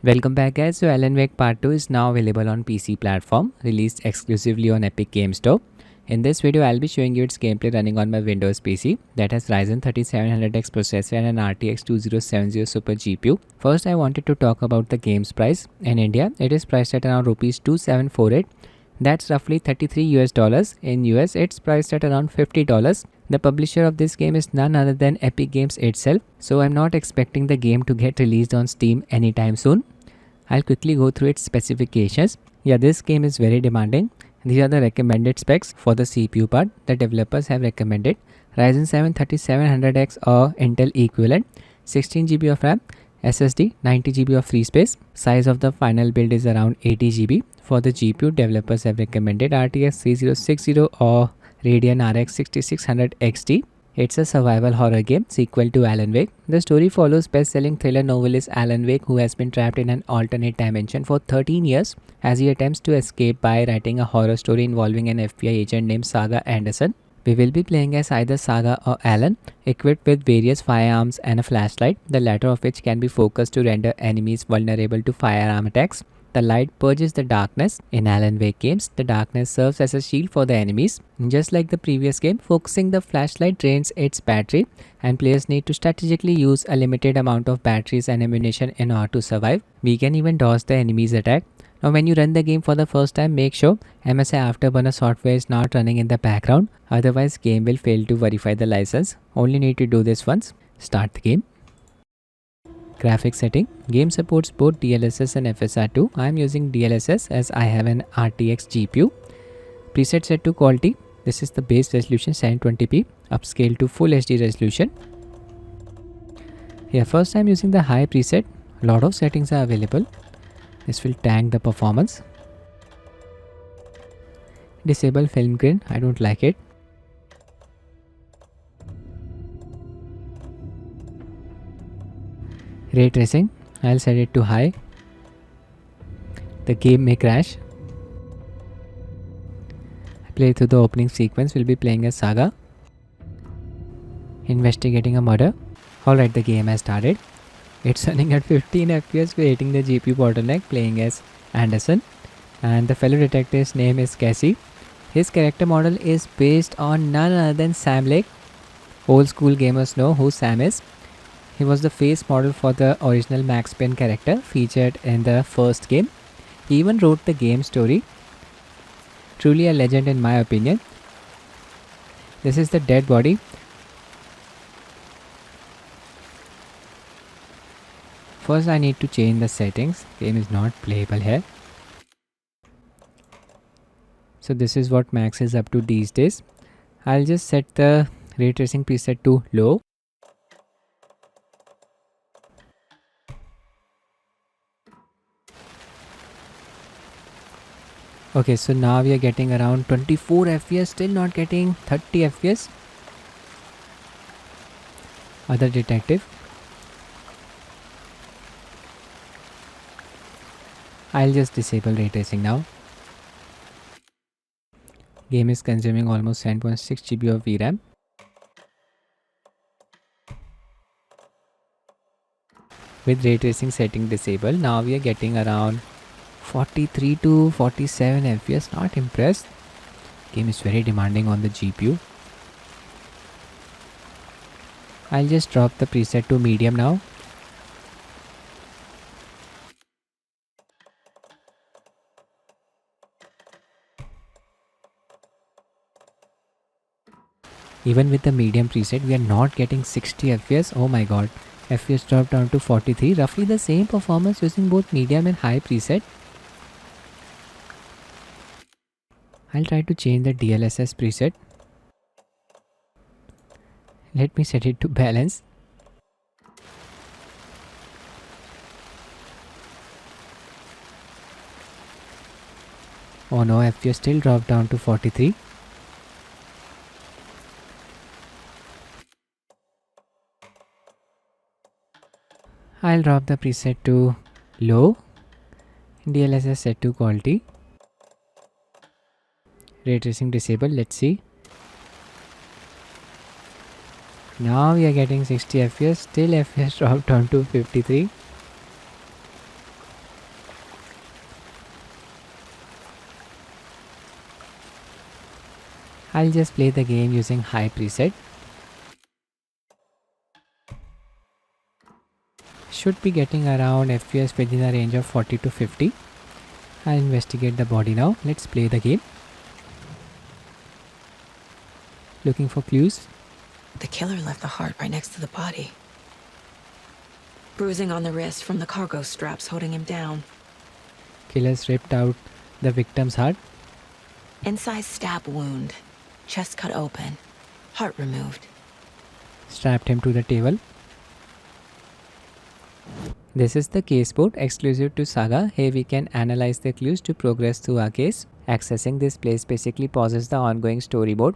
Welcome back guys. So Alan Wake Part 2 is now available on PC platform, released exclusively on Epic Game Store. In this video, I'll be showing you its gameplay running on my Windows PC that has Ryzen 3700x processor and an RTX 2070 Super GPU. First, I wanted to talk about the game's price. In India, it is priced at around Rs 2748. That's roughly 33 US dollars. In US, it's priced at around $50. The publisher of this game is none other than Epic Games itself, so I'm not expecting the game to get released on Steam anytime soon. I'll quickly go through its specifications. Yeah, this game is very demanding. These are the recommended specs for the CPU part. The developers have recommended Ryzen 7 3700X or Intel equivalent, 16GB of RAM, SSD, 90GB of free space. Size of the final build is around 80GB. For the GPU, developers have recommended RTX 3060 or Radeon RX 6600 XT. It's a survival horror game, sequel to Alan Wake. The story follows best-selling thriller novelist Alan Wake, who has been trapped in an alternate dimension for 13 years as he attempts to escape by writing a horror story involving an FBI agent named Saga Anderson. We will be playing as either Saga or Alan, equipped with various firearms and a flashlight, the latter of which can be focused to render enemies vulnerable to firearm attacks. The light purges the darkness. In Alan Wake games, the darkness serves as a shield for the enemies. Just like the previous game, focusing the flashlight drains its battery, and players need to strategically use a limited amount of batteries and ammunition in order to survive. We can even dodge the enemy's attack. Now when you run the game for the first time, make sure MSI Afterburner software is not running in the background, otherwise game will fail to verify the license. Only need to do this once. Start the game. Graphics setting. Game supports both DLSS and FSR2. I am using DLSS as I have an RTX GPU. Preset set to quality. This is the base resolution 720p. Upscale to full HD resolution. Here first I am using the high preset. A lot of settings are available. This will tank the performance. Disable film grain. I don't like it. Ray tracing, I'll set it to high. The game may crash. Play through the opening sequence. We'll be playing as Saga, investigating a murder. Alright, the game has started. It's running at 15 FPS, creating the GPU bottleneck, playing as Anderson. And the fellow detective's name is Cassie. His character model is based on none other than Sam Lake. Old school gamers know who Sam is. He was the face model for the original Max Payne character featured in the first game. He even wrote the game story. Truly a legend in my opinion. This is the dead body. First I need to change the settings. Game is not playable here. So this is what Max is up to these days. I'll just set the ray tracing preset to low. Okay, so now we are getting around 24 FPS, still not getting 30 FPS. Other detective. I'll just disable ray tracing now. Game is consuming almost 7.6 GB of VRAM. With ray tracing setting disabled, now we are getting around 43 to 47 FPS. Not impressed. Game is very demanding on the GPU. I'll just drop the preset to medium now. Even with the medium preset, we are not getting 60 FPS. Oh my god. FPS dropped down to 43. Roughly the same performance using both medium and high preset. I'll try to change the DLSS preset. Let me set it to balance. Oh no, FPS still dropped down to 43. I'll drop the preset to low. DLSS set to quality. Ray tracing disabled. Let's see. Now we are getting 60 FPS. Still FPS dropped down to 53. I'll just play the game using high preset. Should be getting around FPS within a range of 40 to 50. I'll investigate the body now. Let's play the game. Looking for clues. The killer left the heart right next to the body. Bruising on the wrist from the cargo straps holding him down. Killers ripped out the victim's heart. Incised stab wound. Chest cut open. Heart removed. Strapped him to the table. This is the case board exclusive to Saga. Here we can analyze the clues to progress through our case. Accessing this place basically pauses the ongoing storyboard.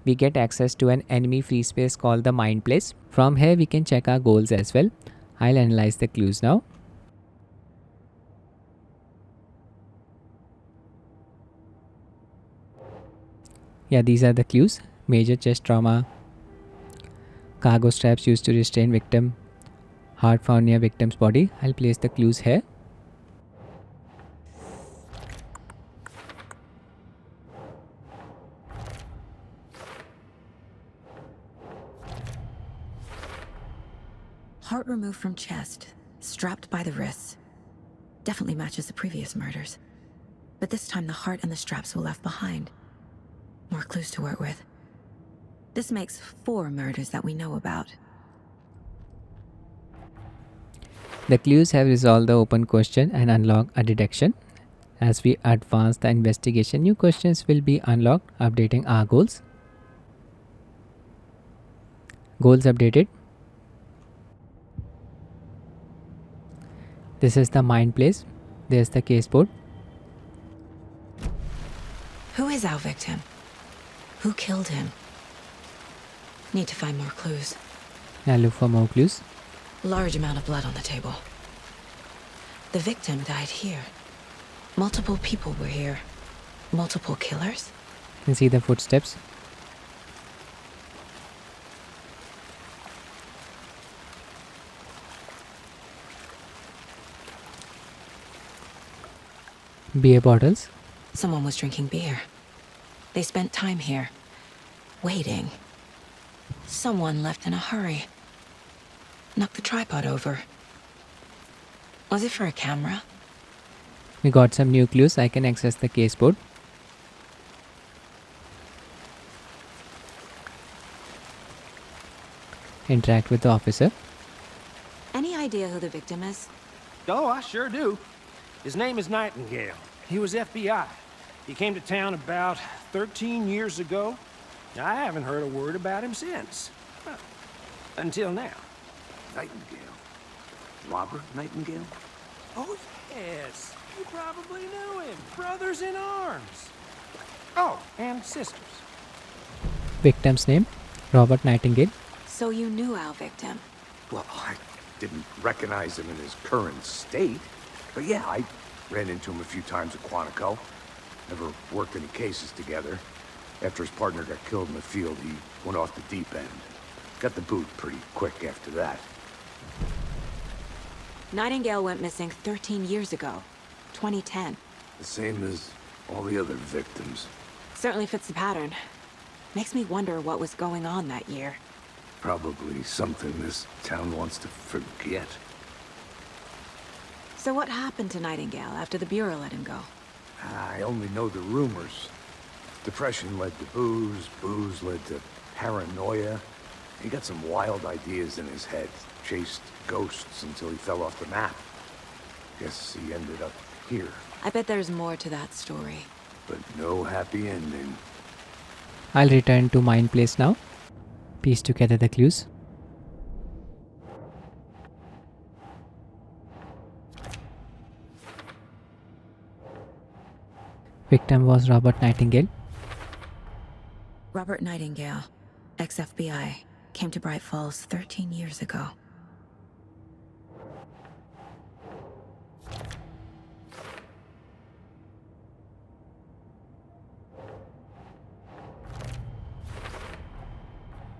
We get access to an enemy free space called the Mind Place. From here we can check our goals as well. I'll analyze the clues now. Yeah, these are the clues. Major chest trauma. Cargo straps used to restrain victim. Heart found near victim's body. I'll place the clues here. Heart removed from chest, strapped by the wrists. Definitely matches the previous murders. But this time the heart and the straps were left behind. More clues to work with. This makes 4 murders that we know about. The clues have resolved the open question and unlocked a detection. As we advance the investigation, new questions will be unlocked, updating our goals. Goals updated. This is the Mind Place. There's the case board. Who is our victim? Who killed him? Need to find more clues. Now look for more clues. Large amount of blood on the table. The victim died here. Multiple people were here. Multiple killers? You can see the footsteps. Beer bottles. Someone was drinking beer. They spent time here. Waiting. Someone left in a hurry. Knocked the tripod over. Was it for a camera? We got some new clues. I can access the case board. Interact with the officer. Any idea who the victim is? Oh, I sure do. His name is Nightingale. He was FBI. He came to town about 13 years ago. I haven't heard a word about him since. Well, until now. Nightingale? Robert Nightingale? Oh, yes. You probably knew him. Brothers in arms. Oh, and sisters. Victim's name, Robert Nightingale. So you knew our victim? Well, I didn't recognize him in his current state. But yeah, I ran into him a few times at Quantico. Never worked any cases together. After his partner got killed in the field, he went off the deep end. Got the boot pretty quick after that. Nightingale went missing 13 years ago. 2010. The same as all the other victims. Certainly fits the pattern. Makes me wonder what was going on that year. Probably something this town wants to forget. So what happened to Nightingale after the Bureau let him go? I only know the rumors. Depression led to booze, booze led to paranoia. He got some wild ideas in his head, chased ghosts until he fell off the map. Guess he ended up here, I bet there's more to that story. but no happy ending. I'll return to Mind Place now. Piece together the clues. Victim was Robert Nightingale. Robert Nightingale, ex-FBI, came to Brightfalls 13 years ago.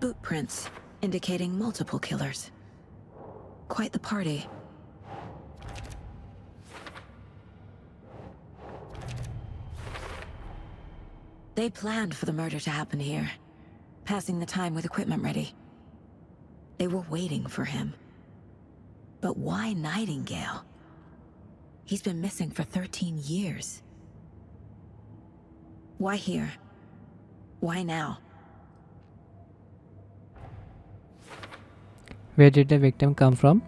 Boot prints indicating multiple killers. Quite the party. They planned for the murder to happen here, passing the time with equipment ready. They were waiting for him. But why Nightingale? He's been missing for 13 years. Why here? Why now? Where did the victim come from?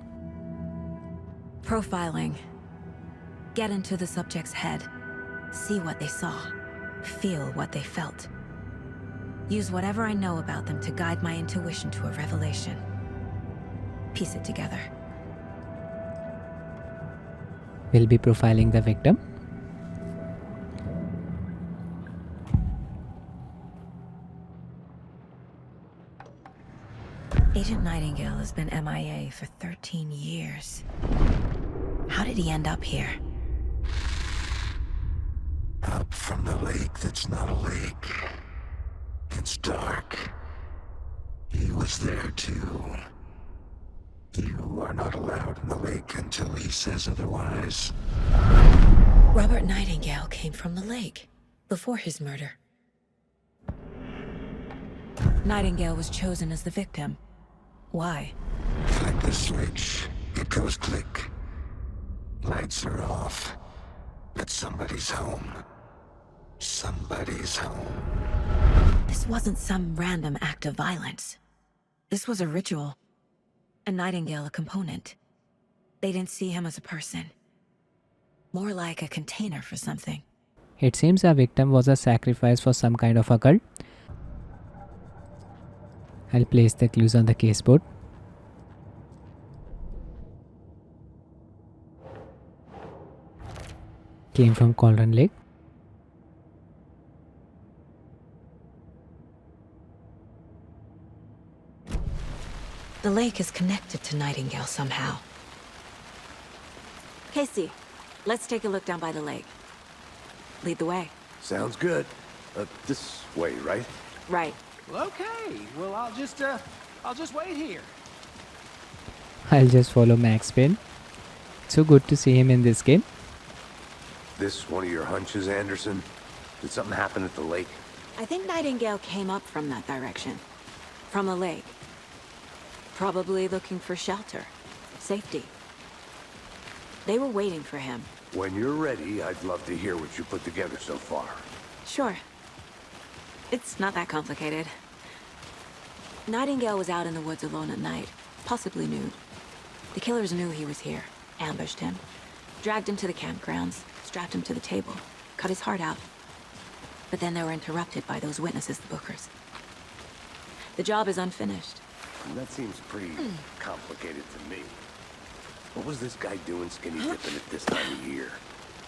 Profiling. Get into the subject's head. See what they saw. Feel what they felt. Use whatever I know about them to guide my intuition to a revelation. Piece it together. We'll be profiling the victim. Agent Nightingale has been MIA for 13 years. How did he end up here? Up from the lake that's not a lake. It's dark. He was there too. You are not allowed in the lake until he says otherwise. Robert Nightingale came from the lake, before his murder. Nightingale was chosen as the victim. Why? Flip the switch. It goes click. Lights are off. But somebody's home. Somebody's home. This wasn't some random act of violence. This was a ritual. And Nightingale a component. They didn't see him as a person. More like a container for something. It seems our victim was a sacrifice for some kind of a cult. I'll place the clues on the caseboard. Came from Cauldron Lake. The lake is connected to Nightingale somehow. Casey, let's take a look down by the lake. Lead the way. Sounds good. This way, right? Right. Well, okay. Well, I'll just wait here. I'll just follow Max Payne. So good to see him in this game. This one of your hunches, Anderson? Did something happen at the lake? I think Nightingale came up from that direction. From the lake. Probably looking for shelter. Safety. They were waiting for him. When you're ready, I'd love to hear what you put together so far. Sure. It's not that complicated. Nightingale was out in the woods alone at night, possibly nude. The killers knew he was here, ambushed him, dragged him to the campgrounds, strapped him to the table, cut his heart out. But then they were interrupted by those witnesses, the Bookers. The job is unfinished. That seems pretty complicated to me. What was this guy doing skinny dipping at this time of year?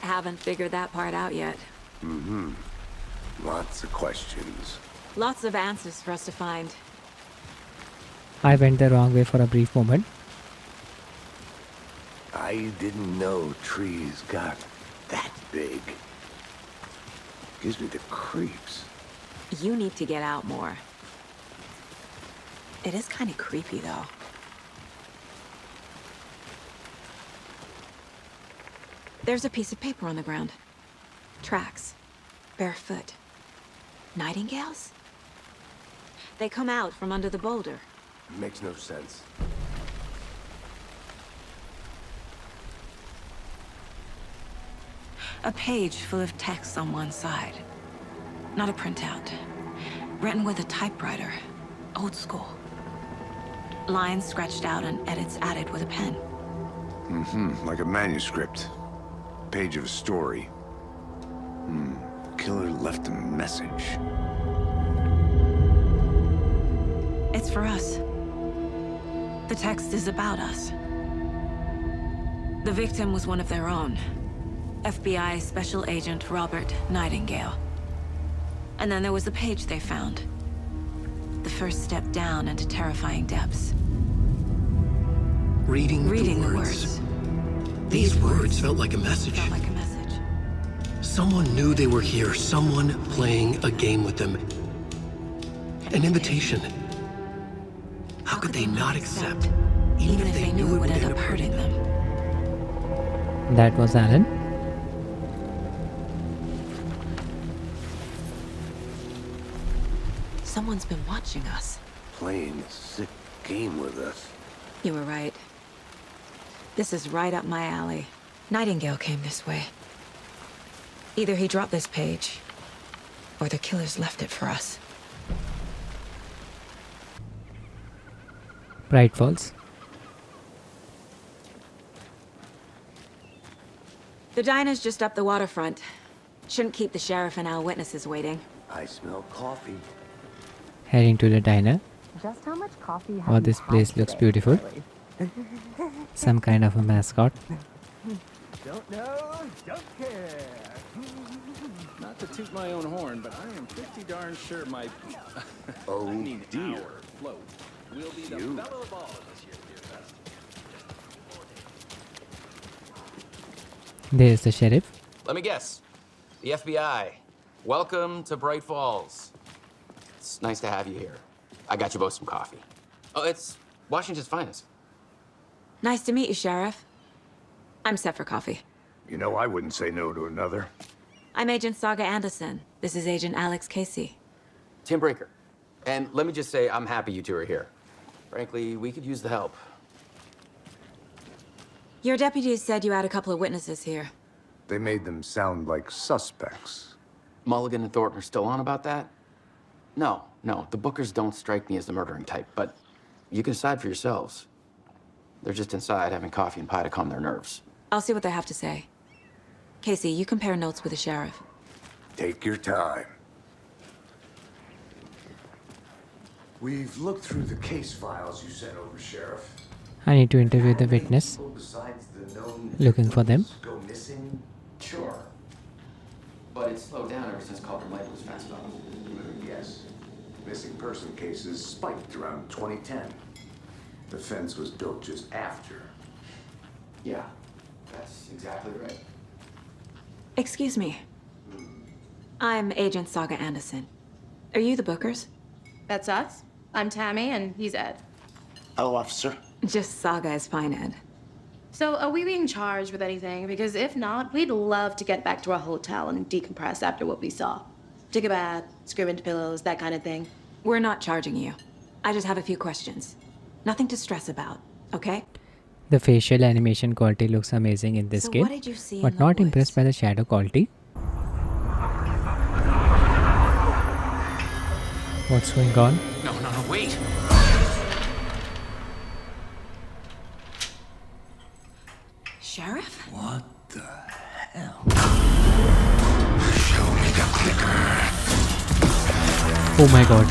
Haven't figured that part out yet. Mm-hmm. Lots of questions. Lots of answers for us to find. I went the wrong way for a brief moment. I didn't know trees got that big. Gives me the creeps. You need to get out more. It is kind of creepy, though. There's a piece of paper on the ground. Tracks. Barefoot. Nightingales? They come out from under the boulder. Makes no sense. A page full of text on one side. Not a printout. Written with a typewriter. Old school. Lines scratched out and edits added with a pen. Mm-hmm. Like a manuscript. Page of a story. Killer left a message. It's for us. The text is about us. The victim was one of their own. FBI Special Agent Robert Nightingale. And then there was the page they found. The first step down into terrifying depths. Reading the words. These words felt like a message. Felt like a message. Someone knew they were here, someone playing a game with them. An invitation. How could they not accept, even if they knew it would end up hurting them? That was Alan. Someone's been watching us. Playing a sick game with us. You were right. This is right up my alley. Nightingale came this way. Either he dropped this page, or the killers left it for us. Brightfalls. The diner's just up the waterfront. Shouldn't keep the sheriff and our witnesses waiting. I smell coffee. Heading to the diner. Just how much coffee have Oh, you this had place looks today, beautiful. Charlie? Some kind of a mascot. Don't know, don't care. Not to toot my own horn, but I am pretty darn sure my Oh I mean dear. our float will be the You. fellow of all this year, dear best. There's the sheriff. Let me guess. The FBI. Welcome to Brightfalls. It's nice to have you here. I got you both some coffee. Oh, it's Washington's finest. Nice to meet you, Sheriff. I'm set for coffee. You know, I wouldn't say no to another. I'm Agent Saga Anderson. This is Agent Alex Casey. Tim Breaker. And let me just say, I'm happy you two are here. Frankly, we could use the help. Your deputies said you had a couple of witnesses here. They made them sound like suspects. Mulligan and Thornton are still on about that? No, the Bookers don't strike me as the murdering type, but you can decide for yourselves. They're just inside having coffee and pie to calm their nerves. I'll see what they have to say. Casey, you compare notes with the sheriff. Take your time. We've looked through the case files you sent over, Sheriff. I need to interview the witness. Besides the known Looking for them. go missing? Sure. But it's slowed down ever since Cauldron Light was fast off. Yes. Missing person cases spiked around 2010. The fence was built just after. Yeah, that's exactly right. Excuse me. I'm Agent Saga Anderson. Are you the Bookers? That's us. I'm Tammy, and he's Ed. Hello, officer. Just Saga is fine, Ed. So, are we being charged with anything? Because if not, we'd love to get back to our hotel and decompress after what we saw. Take a bath, scream into pillows, that kind of thing. We're not charging you. I just have a few questions. Nothing to stress about, okay? The facial animation quality looks amazing in this So game, what did you see in but the not woods? impressed by the shadow quality. What's going on? No, wait! Sheriff? What the hell? Oh my god.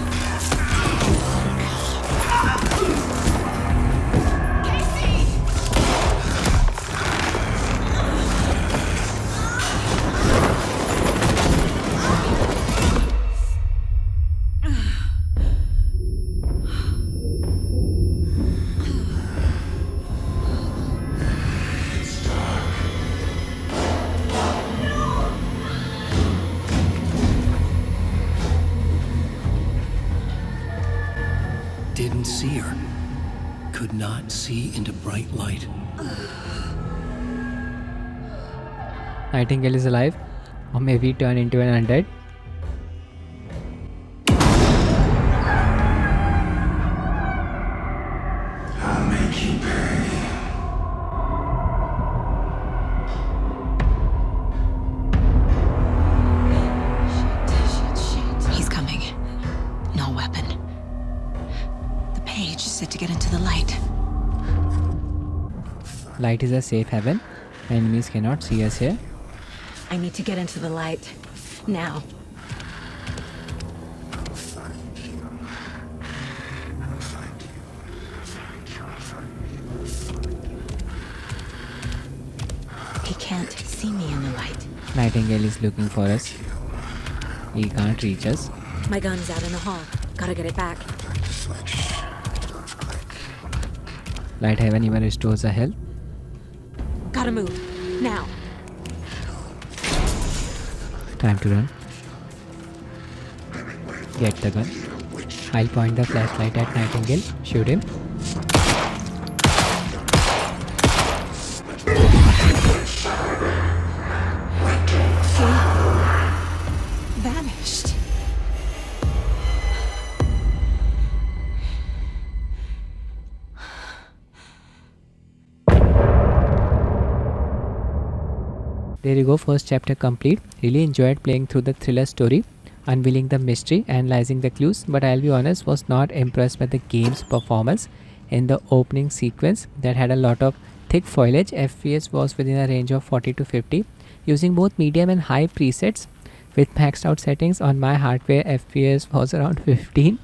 Didn't see her. Could not see into bright light. Nightingale is alive, or maybe turn into an undead. I'll make you pay. He's coming. No weapon. The page said to get into the light. Light is a safe haven. Enemies cannot see us here. I need to get into the light. Now. I'll find you. I'll find you. I'll find you. He can't see me in the light. Nightingale is looking for us. He can't reach us. My gun's out in the hall. Gotta get it back. Find the switch. Left click. Light haven even restores our health. Gotta move. Now. Time to run. Get the gun. I'll point the flashlight at Nightingale. Shoot him. Vanished. There you go, first chapter complete. Really enjoyed playing through the thriller story, unveiling the mystery, analyzing the clues, but I'll be honest, was not impressed by the game's performance. In the opening sequence that had a lot of thick foliage, FPS was within a range of 40 to 50. Using both medium and high presets with maxed out settings on my hardware, FPS was around 15.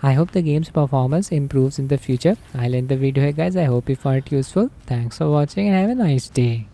I hope the game's performance improves in the future. I'll end the video here guys. I hope you found it useful. Thanks for watching and have a nice day.